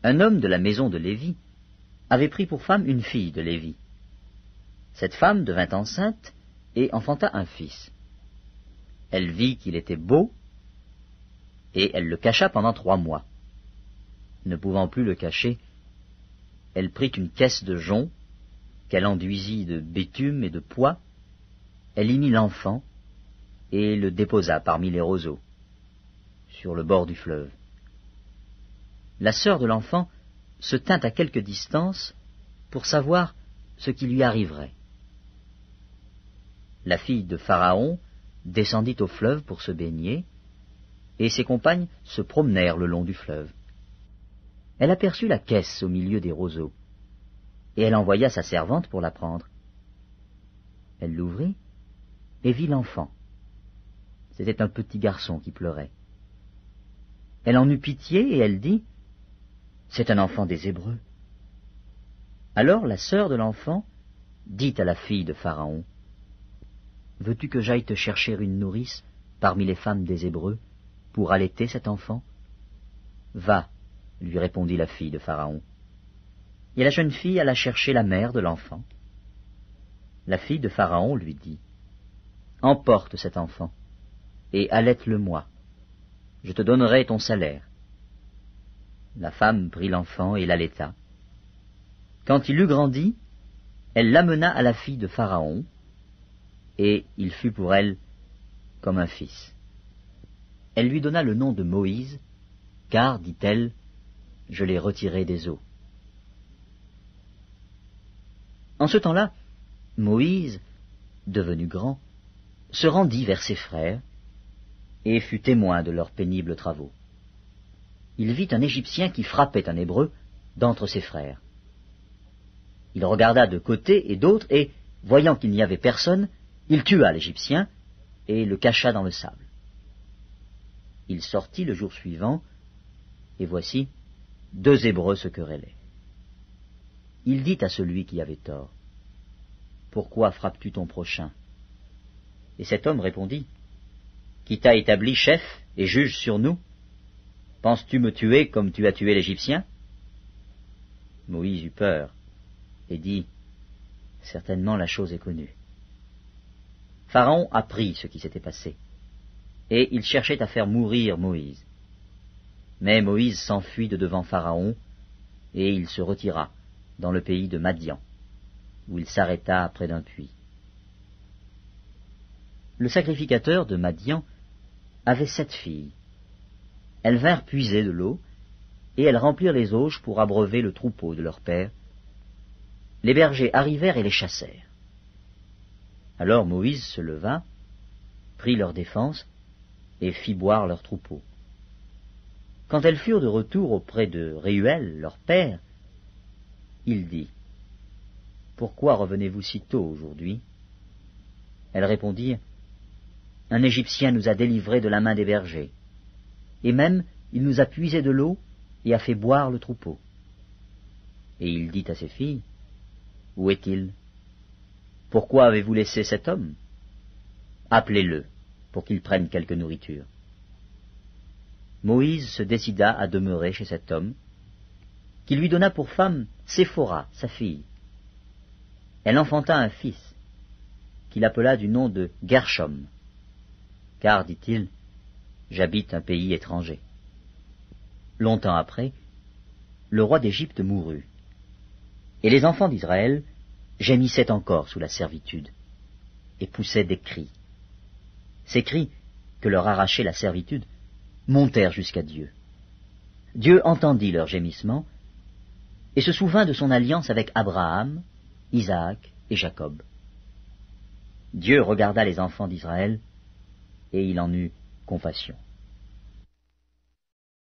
Un homme de la maison de Lévi avait pris pour femme une fille de Lévi. Cette femme devint enceinte et enfanta un fils. Elle vit qu'il était beau, et elle le cacha pendant 3 mois. Ne pouvant plus le cacher, elle prit une caisse de jonc, qu'elle enduisit de bitume et de pois, elle y mit l'enfant, et le déposa parmi les roseaux, sur le bord du fleuve. La sœur de l'enfant se tint à quelque distance pour savoir ce qui lui arriverait. La fille de Pharaon descendit au fleuve pour se baigner, et ses compagnes se promenèrent le long du fleuve. Elle aperçut la caisse au milieu des roseaux, et elle envoya sa servante pour la prendre. Elle l'ouvrit et vit l'enfant. C'était un petit garçon qui pleurait. Elle en eut pitié et elle dit, « C'est un enfant des Hébreux. » Alors la sœur de l'enfant dit à la fille de Pharaon, « Veux-tu que j'aille te chercher une nourrice parmi les femmes des Hébreux pour allaiter cet enfant ?»« Va, » lui répondit la fille de Pharaon. Et la jeune fille alla chercher la mère de l'enfant. La fille de Pharaon lui dit, « Emporte cet enfant, et allaite-le-moi. Je te donnerai ton salaire. » La femme prit l'enfant et l'allaita. Quand il eut grandi, elle l'amena à la fille de Pharaon, et il fut pour elle comme un fils. Elle lui donna le nom de Moïse, car, dit-elle, je l'ai retiré des eaux. En ce temps-là, Moïse, devenu grand, se rendit vers ses frères, et fut témoin de leurs pénibles travaux. Il vit un Égyptien qui frappait un Hébreu d'entre ses frères. Il regarda de côté et d'autre, et, voyant qu'il n'y avait personne, il tua l'Égyptien et le cacha dans le sable. Il sortit le jour suivant, et voici, 2 Hébreux se querellaient. Il dit à celui qui avait tort, « Pourquoi frappes-tu ton prochain ?» Et cet homme répondit, « Qui t'a établi chef et juge sur nous? Penses-tu me tuer comme tu as tué l'Égyptien ?» Moïse eut peur et dit, « Certainement la chose est connue. » Pharaon apprit ce qui s'était passé, et il cherchait à faire mourir Moïse. Mais Moïse s'enfuit de devant Pharaon, et il se retira dans le pays de Madian, où il s'arrêta près d'un puits. Le sacrificateur de Madian avait 7 filles. Elles vinrent puiser de l'eau, et elles remplirent les auges pour abreuver le troupeau de leur père. Les bergers arrivèrent et les chassèrent. Alors Moïse se leva, prit leur défense, et fit boire leur troupeau. Quand elles furent de retour auprès de Réuel, leur père, il dit, « Pourquoi revenez-vous si tôt aujourd'hui ?» Elles répondirent, « Un Égyptien nous a délivrés de la main des bergers, et même il nous a puisé de l'eau et a fait boire le troupeau. » Et il dit à ses filles, « Où est-il? Pourquoi avez-vous laissé cet homme? Appelez-le, pour qu'il prenne quelque nourriture. » Moïse se décida à demeurer chez cet homme, qui lui donna pour femme Séphora, sa fille. Elle enfanta un fils, qu'il appela du nom de Gershom, car, dit-il, j'habite un pays étranger. Longtemps après, le roi d'Égypte mourut, et les enfants d'Israël gémissaient encore sous la servitude, et poussaient des cris. Ces cris, que leur arrachait la servitude, montèrent jusqu'à Dieu. Dieu entendit leurs gémissements, et se souvint de son alliance avec Abraham, Isaac et Jacob. Dieu regarda les enfants d'Israël, et il en eut compassion.